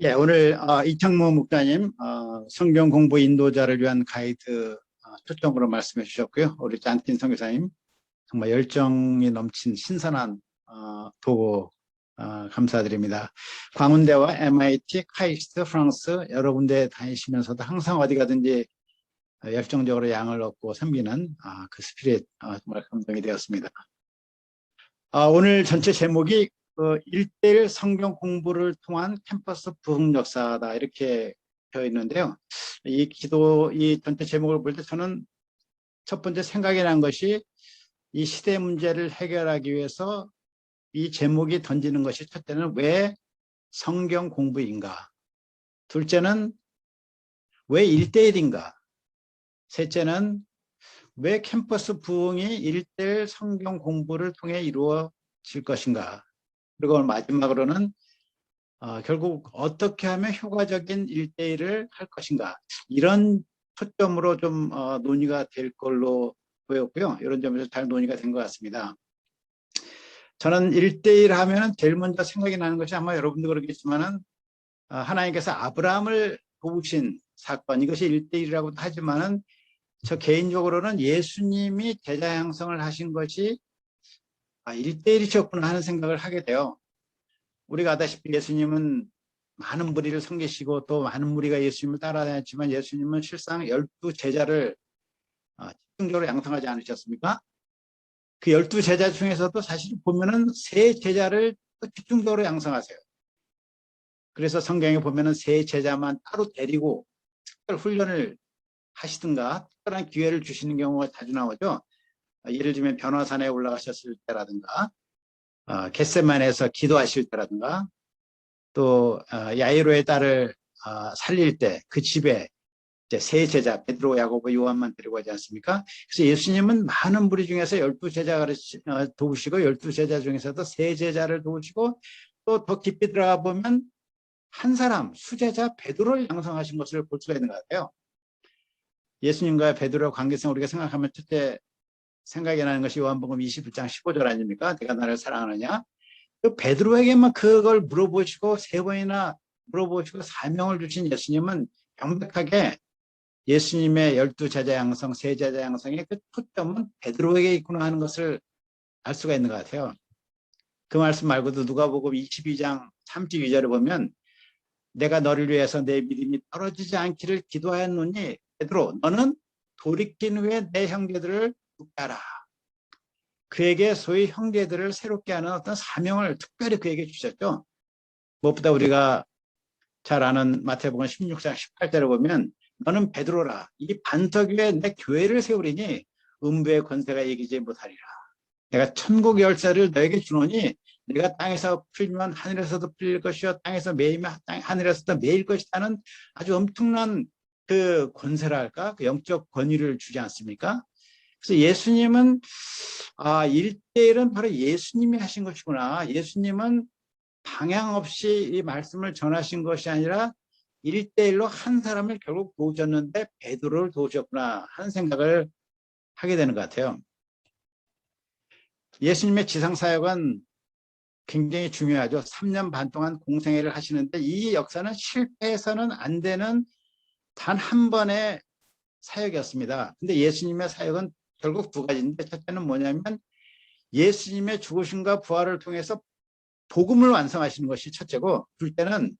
예, 오늘 이창모 목사님 성경 공부 인도자를 위한 가이드 초점으로 말씀해 주셨고요. 우리 짠틴 선교사님 정말 열정이 넘친 신선한 도구 감사드립니다. 광운대와 MIT, 카이스트, 프랑스 여러 군데 다니시면서도 항상 어디 가든지 열정적으로 양을 얻고 섬기는 그 스피릿 정말 감동이 되었습니다. 오늘 전체 제목이 1대1 성경 공부를 통한 캠퍼스 부흥 역사다 이렇게 되어 있는데요. 이 전체 제목을 볼 때 저는 첫 번째 생각이 난 것이 이 시대 문제를 해결하기 위해서 이 제목이 던지는 것이 첫째는 왜 성경 공부인가? 둘째는 왜 1대1인가? 셋째는 왜 캠퍼스 부흥이 1대1 성경 공부를 통해 이루어질 것인가? 그리고 마지막으로는 결국 어떻게 하면 효과적인 1대1을 할 것인가 이런 초점으로 좀 논의가 될 걸로 보였고요. 이런 점에서 잘 논의가 된 것 같습니다. 저는 1대1 하면 제일 먼저 생각이 나는 것이 아마 여러분도 그러겠지만은 하나님께서 아브라함을 도우신 사건 이것이 1대1이라고도 하지만은 저 개인적으로는 예수님이 제자 양성을 하신 것이 1대1이셨구나 하는 생각을 하게 돼요. 우리가 아다시피 예수님은 많은 무리를 섬기시고 또 많은 무리가 예수님을 따라다녔지만 예수님은 실상 12제자를 집중적으로 양성하지 않으셨습니까? 그 12제자 중에서도 사실 보면은 3제자를 또 집중적으로 양성하세요. 그래서 성경에 보면은 3제자만 따로 데리고 특별 훈련을 하시든가 특별한 기회를 주시는 경우가 자주 나오죠. 예를 들면 변화산에 올라가셨을 때라든가 겟세마네에서 기도하실 때라든가 또 야이로의 딸을 살릴 때 그 집에 이제 3제자 베드로, 야고보, 요한만 데리고 가지 않습니까? 그래서 예수님은 많은 무리 중에서 12제자를 도우시고 12제자 중에서도 3제자를 도우시고 또 더 깊이 들어가 보면 한 사람 수제자 베드로를 양성하신 것을 볼 수가 있는 것 같아요. 예수님과 베드로의 관계성 우리가 생각하면 첫째 생각이 나는 것이 요한복음 21장 15절 아닙니까? 내가 나를 사랑하느냐? 그 베드로에게만 그걸 물어보시고 3번이나 물어보시고 사명을 주신 예수님은 명백하게 예수님의 12제자 양성, 3제자 양성의 그 초점은 베드로에게 있구나 하는 것을 알 수가 있는 것 같아요. 그 말씀 말고도 누가복음 22장 32절을 보면 내가 너를 위해서 내 믿음이 떨어지지 않기를 기도하였노니 베드로 너는 돌이킨 후에 내 형제들을 돕게 하라. 그에게 소위 형제들을 새롭게 하는 어떤 사명을 특별히 그에게 주셨죠. 무엇보다 우리가 잘 아는 마태복음 16장 18절을 보면 너는 베드로라. 이 반석 위에 내 교회를 세우리니 음부의 권세가 이기지 못하리라. 내가 천국 열쇠를 너에게 주노니 내가 땅에서 풀면 하늘에서도 풀릴 것이요 땅에서 매이면 하늘에서도 매일 것이라는 아주 엄청난 그 권세랄까 그 영적 권위를 주지 않습니까? 그래서 예수님은 1대1은 바로 예수님이 하신 것이구나. 예수님은 방향 없이 이 말씀을 전하신 것이 아니라 1대1로 한 사람을 결국 도우셨는데 베드로를 도우셨구나 하는 생각을 하게 되는 것 같아요. 예수님의 지상사역은 굉장히 중요하죠. 3년 반 동안 공생애를 하시는데 이 역사는 실패해서는 안 되는 단 한 번의 사역이었습니다. 근데 예수님의 사역은 결국 두 가지인데 첫째는 뭐냐면 예수님의 죽으심과 부활을 통해서 복음을 완성하시는 것이 첫째고 둘째는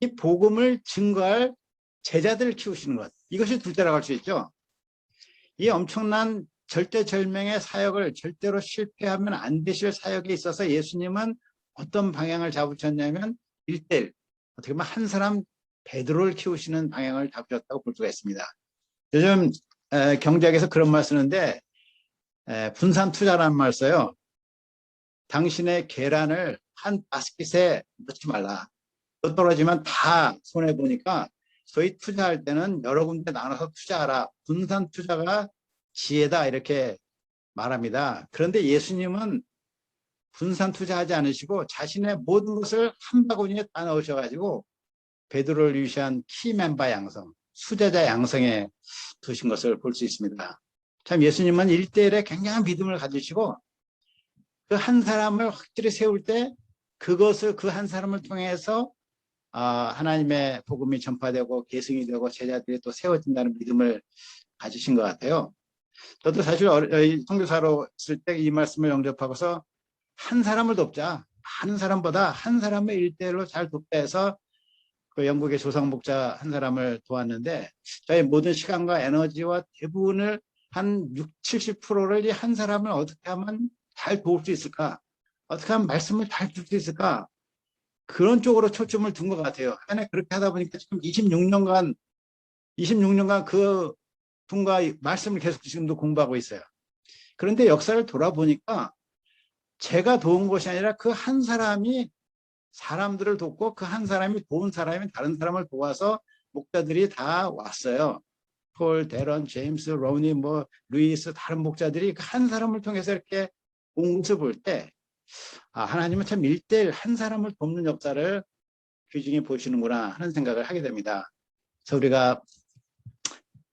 이 복음을 증거할 제자들을 키우시는 것. 이것이 둘째라고 할 수 있죠. 이 엄청난 절대절명의 사역을 절대로 실패하면 안 되실 사역에 있어서 예수님은 어떤 방향을 잡으셨냐면 1대1 어떻게 보면 한 사람 베드로를 키우시는 방향을 잡으셨다고 볼 수가 있습니다. 요즘 경제학에서 그런 말 쓰는데 분산 투자라는 말 써요. 당신의 계란을 한 바스켓에 넣지 말라. 또 떨어지면 다 손해보니까 소위 투자할 때는 여러 군데 나눠서 투자하라. 분산 투자가 지혜다 이렇게 말합니다. 그런데 예수님은 분산 투자하지 않으시고 자신의 모든 것을 한 바구니에 다 넣으셔가지고 베드로를 위시한 키 멤버 양성, 수제자 양성에 두신 것을 볼 수 있습니다. 참 예수님은 1대1에 굉장한 믿음을 가지시고 그 한 사람을 확실히 세울 때 그것을 그 한 사람을 통해서 하나님의 복음이 전파되고 계승이 되고 제자들이 또 세워진다는 믿음을 가지신 것 같아요. 저도 사실 선교사로 있을 때 이 말씀을 영접하고서 한 사람을 돕자, 많은 사람보다 한 사람을 일대일로 잘 돕자 해서 그 영국의 조상 목자 한 사람을 도왔는데, 저의 모든 시간과 에너지와 대부분을 한 60, 70%를 이 한 사람을 어떻게 하면 잘 도울 수 있을까? 어떻게 하면 말씀을 잘 줄 수 있을까? 그런 쪽으로 초점을 둔 것 같아요. 그렇게 하다 보니까 지금 26년간 그 분과 말씀을 계속 지금도 공부하고 있어요. 그런데 역사를 돌아보니까 제가 도운 것이 아니라 그 한 사람이 사람들을 돕고 그 한 사람이 도운 사람이 다른 사람을 도와서 목자들이 다 왔어요. 폴, 데런, 제임스, 로니, 루이스, 다른 목자들이 그 한 사람을 통해서 이렇게 온 것을 볼 때, 하나님은 참 일대일 한 사람을 돕는 역사를 귀중히 보시는구나 하는 생각을 하게 됩니다. 그래서 우리가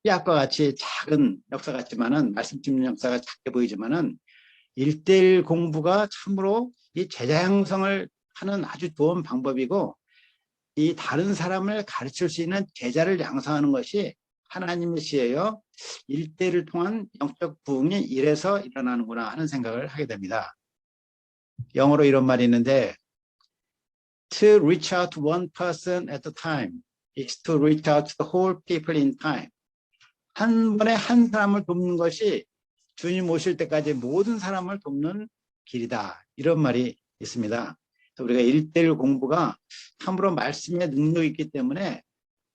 삐약과 같이 작은 역사 같지만은, 말씀 듣는 역사가 작게 보이지만은, 일대일 공부가 참으로 이 제자 형성을 하는 아주 좋은 방법이고, 이 다른 사람을 가르칠 수 있는 제자를 양성하는 것이 하나님의 시예요. 일대를 통한 영적 부흥이 이래서 일어나는구나 하는 생각을 하게 됩니다. 영어로 이런 말이 있는데, to reach out to one person at a time is to reach out to the whole people in time. 한 번에 한 사람을 돕는 것이 주님 오실 때까지 모든 사람을 돕는 길이다. 이런 말이 있습니다. 우리가 1:1 공부가 참으로 말씀의 능력이 있기 때문에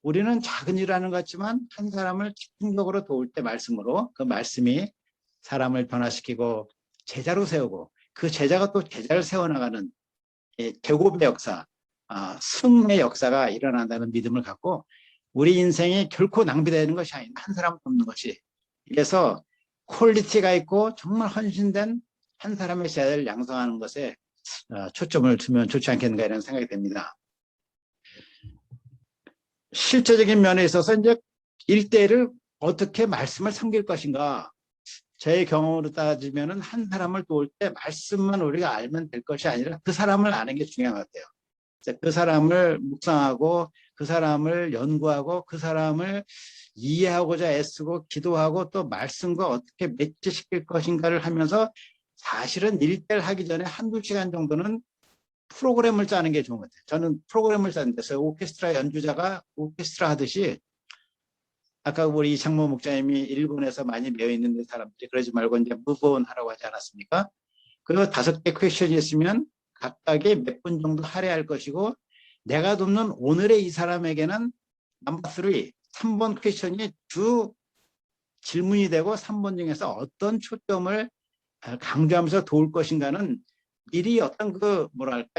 우리는 작은 일을 하는 것 같지만 한 사람을 집중적으로 도울 때 말씀으로 그 말씀이 사람을 변화시키고 제자로 세우고 그 제자가 또 제자를 세워나가는 제곱의 역사, 승의 역사가 일어난다는 믿음을 갖고 우리 인생이 결코 낭비되는 것이 아니다. 한 사람을 돕는 것이. 그래서 퀄리티가 있고 정말 헌신된 한 사람의 제자를 양성하는 것에 초점을 두면 좋지 않겠는가 이런 생각이 듭니다. 실제적인 면에 있어서 이제 1:1을 어떻게 말씀을 섬길 것인가. 제 경험으로 따지면은 한 사람을 도울 때 말씀만 우리가 알면 될 것이 아니라 그 사람을 아는 게 중요한 것 같아요. 그 사람을 묵상하고 그 사람을 연구하고 그 사람을 이해하고자 애쓰고 기도하고 또 말씀과 어떻게 매치시킬 것인가를 하면서 사실은 1:1 하기 전에 한두 시간 정도는 프로그램을 짜는 게 좋은 것 같아요. 저는 프로그램을 짜는 데서 오케스트라 연주자가 오케스트라 하듯이 아까 우리 이창모 목사님이 일본에서 많이 배워 있는데 사람들이 그러지 말고 이제 무브온 하라고 하지 않았습니까? 그리고 5개 퀘션이 있으면 각각이 몇 분 정도 할애할 것이고 내가 돕는 오늘의 이 사람에게는 넘버 3번 퀘션이 주 질문이 되고 3번 중에서 어떤 초점을 강조하면서 도울 것인가는 미리 어떤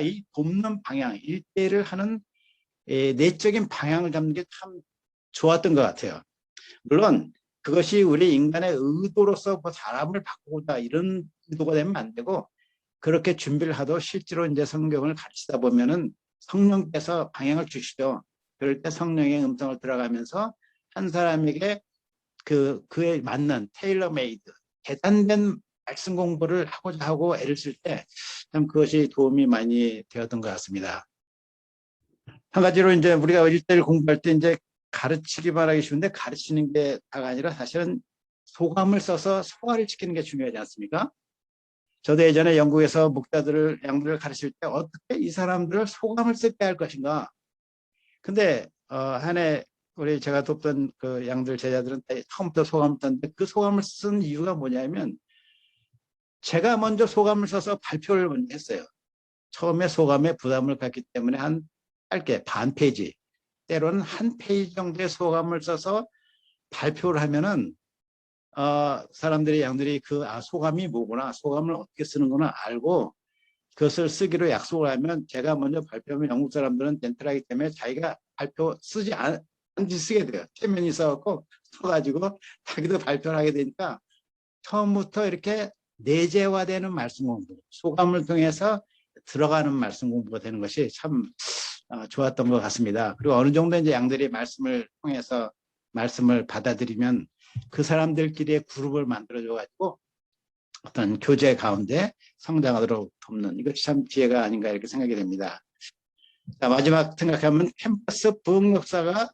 이 돕는 방향, 1:1을 하는 내적인 방향을 잡는 게 참 좋았던 것 같아요. 물론 그것이 우리 인간의 의도로서 사람을 바꾸고자 이런 의도가 되면 안 되고 그렇게 준비를 하도 실제로 이제 성경을 가르치다 보면은 성령께서 방향을 주시죠. 그럴 때 성령의 음성을 들어가면서 한 사람에게 그에 맞는 테일러 메이드, 계산된 말씀 공부를 하고자 하고 애를 쓸 때 참 그것이 도움이 많이 되었던 것 같습니다. 한 가지로 이제 우리가 1:1 공부할 때 이제 가르치기만 하기 쉬운데 가르치는 게 다가 아니라 사실은 소감을 써서 소화를 시키는 게 중요하지 않습니까? 저도 예전에 영국에서 양들을 가르칠 때 어떻게 이 사람들을 소감을 쓰게 할 것인가. 근데 한 해 우리 제가 돕던 그 양들 제자들은 처음부터 소감을 썼는데 그 소감을 쓴 이유가 뭐냐면 제가 먼저 소감을 써서 발표를 먼저 했어요. 처음에 소감에 부담을 갖기 때문에 한 짧게 반 페이지, 때로는 한 페이지 정도의 소감을 써서 발표를 하면은 사람들이 양들이 소감이 뭐구나, 소감을 어떻게 쓰는구나 알고 그것을 쓰기로 약속을 하면 제가 먼저 발표하면 영국 사람들은 젠틀하기 때문에 자기가 발표 쓰지 않지 쓰게 돼요. 체면이 있어갖고 써가지고 자기도 발표를 하게 되니까 처음부터 이렇게 내재화되는 말씀 공부, 소감을 통해서 들어가는 말씀 공부가 되는 것이 참 좋았던 것 같습니다. 그리고 어느 정도 이제 양들이 말씀을 통해서 말씀을 받아들이면 그 사람들끼리의 그룹을 만들어줘가지고 어떤 교제 가운데 성장하도록 돕는 이것이 참 지혜가 아닌가 이렇게 생각이 됩니다. 자, 마지막 생각하면 캠퍼스 부흥 역사가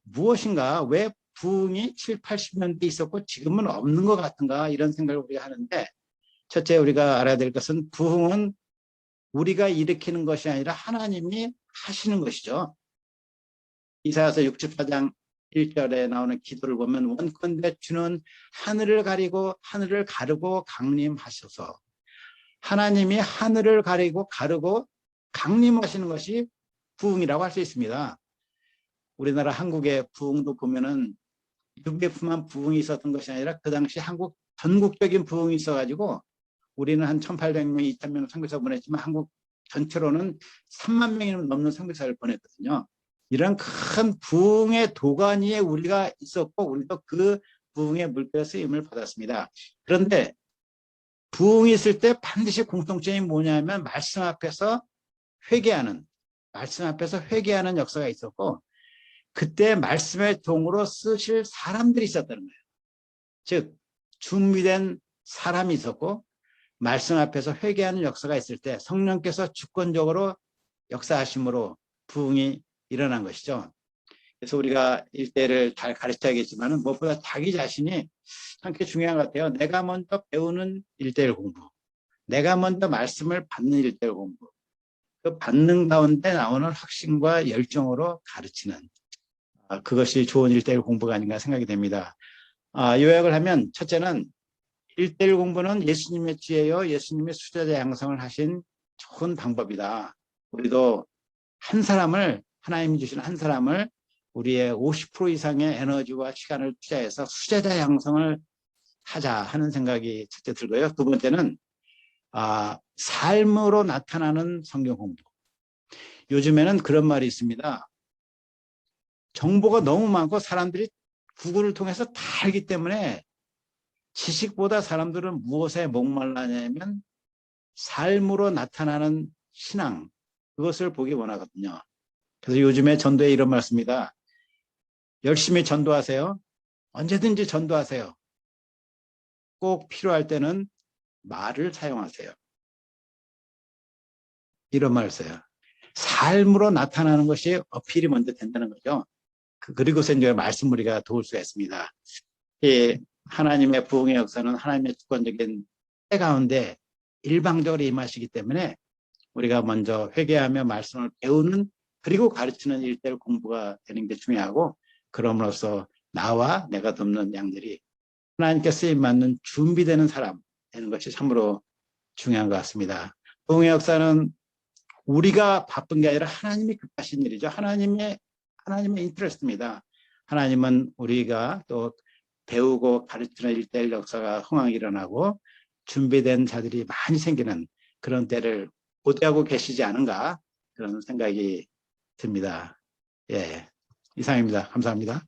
무엇인가? 왜 부흥이 7, 80년대 있었고 지금은 없는 것 같은가? 이런 생각을 우리가 하는데, 첫째 우리가 알아야 될 것은 부흥은 우리가 일으키는 것이 아니라 하나님이 하시는 것이죠. 이사야서 64장 1절에 나오는 기도를 보면 원컨대 주는 하늘을 가르고 강림하셔서, 하나님이 하늘을 가르고 강림하시는 것이 부흥이라고 할 수 있습니다. 우리나라 한국의 부흥도 보면은 UBF만 부흥이 있었던 것이 아니라 그 당시 한국 전국적인 부흥이 있어가지고 우리는 한 1,800명, 2,000명 선교사 보냈지만 한국 전체로는 3만 명이 넘는 선교사를 보냈거든요. 이런 큰 부흥의 도가니에 우리가 있었고 우리도 그 부흥의 물결에 쓰임을 받았습니다. 그런데 부흥이 있을 때 반드시 공통점이 뭐냐면 말씀 앞에서 회개하는 역사가 있었고, 그때 말씀의 종으로 쓰실 사람들이 있었다는 거예요. 즉 준비된 사람이 있었고 말씀 앞에서 회개하는 역사가 있을 때 성령께서 주권적으로 역사하심으로 부흥이 일어난 것이죠. 그래서 우리가 일대를 잘 가르쳐야겠지만 무엇보다 자기 자신이 참 중요한 것 같아요. 내가 먼저 배우는 일대일 공부, 내가 먼저 말씀을 받는 일대일 공부, 그 받는 가운데 나오는 확신과 열정으로 가르치는, 그것이 좋은 일대일 공부가 아닌가 생각이 됩니다. 요약을 하면 첫째는 1대1 공부는 예수님의 지혜요, 예수님의 수제자 양성을 하신 좋은 방법이다. 우리도 하나님이 주신 한 사람을 우리의 50% 이상의 에너지와 시간을 투자해서 수제자 양성을 하자 하는 생각이 첫째 들고요. 두 번째는 삶으로 나타나는 성경 공부. 요즘에는 그런 말이 있습니다. 정보가 너무 많고 사람들이 구글을 통해서 다 알기 때문에 지식보다 사람들은 무엇에 목말라냐면 삶으로 나타나는 신앙, 그것을 보기 원하거든요. 그래서 요즘에 전도에 이런 말씀입니다. 열심히 전도하세요. 언제든지 전도하세요. 꼭 필요할 때는 말을 사용하세요. 이런 말을 써요. 삶으로 나타나는 것이 어필이 먼저 된다는 거죠. 그리고서 이제 말씀 우리가 도울 수가 있습니다. 이 하나님의 부흥의 역사는 하나님의 주권적인 때 가운데 일방적으로 임하시기 때문에 우리가 먼저 회개하며 말씀을 배우는, 그리고 가르치는 일대일 공부가 되는 게 중요하고, 그럼으로써 나와 내가 돕는 양들이 하나님께 쓰임받는 준비되는 사람 되는 것이 참으로 중요한 것 같습니다. 부흥의 역사는 우리가 바쁜 게 아니라 하나님이 급하신 일이죠. 하나님의 인트레스트입니다. 하나님은 우리가 또 배우고 가르치는 일대일 역사가 흥황이 일어나고 준비된 자들이 많이 생기는 그런 때를 고대하고 계시지 않은가, 그런 생각이 듭니다. 예, 이상입니다. 감사합니다.